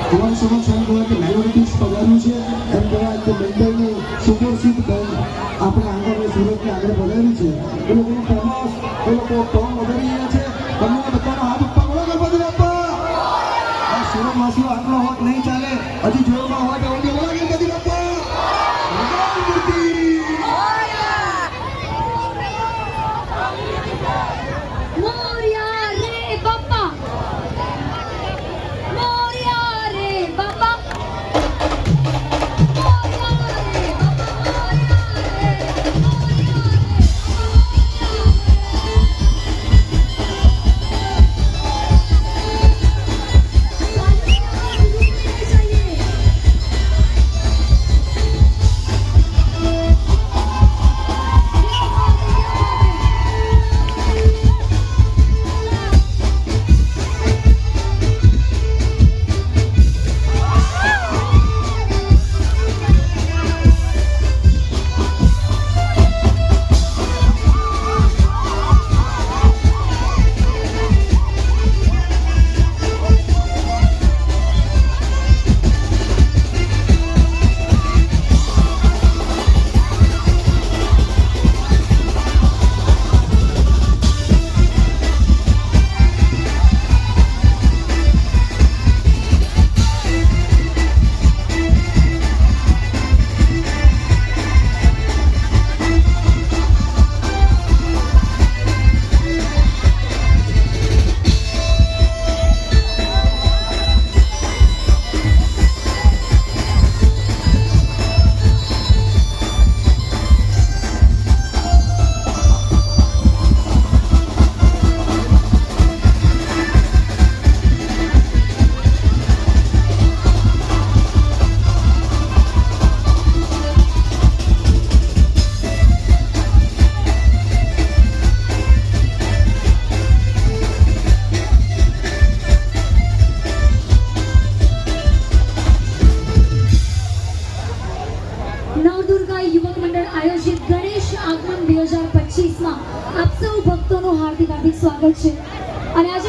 અમારી સમક્ષ એમ કહેવાય કે મેલોડિટીસ પધાર્યું છે, એમ કહેવાય કે મુંબઈનું સુપરહિટ બેન્ડ આપણે આંગણે સુરતની આગળ પધાર્યું છે. એ લોકોનું ફેમસ, એ લોકો ટોન વધારી રહ્યા છે. તમને બધાનો હાથ ઉપર બોલો ગણપતિ બાપ્પા. આ સુરતવાસીઓ આટલો હોત નહીં ચાલે, હજી જોરમાં હોય તો ઓકે બોલો ગણપતિ બાપ્પા. નવદુર્ગા યુવક મંડળ આયોજિત ગણેશ આગમન 2025 માં આપ સૌ ભક્તોનું હાર્દિક સ્વાગત છે. અને આજે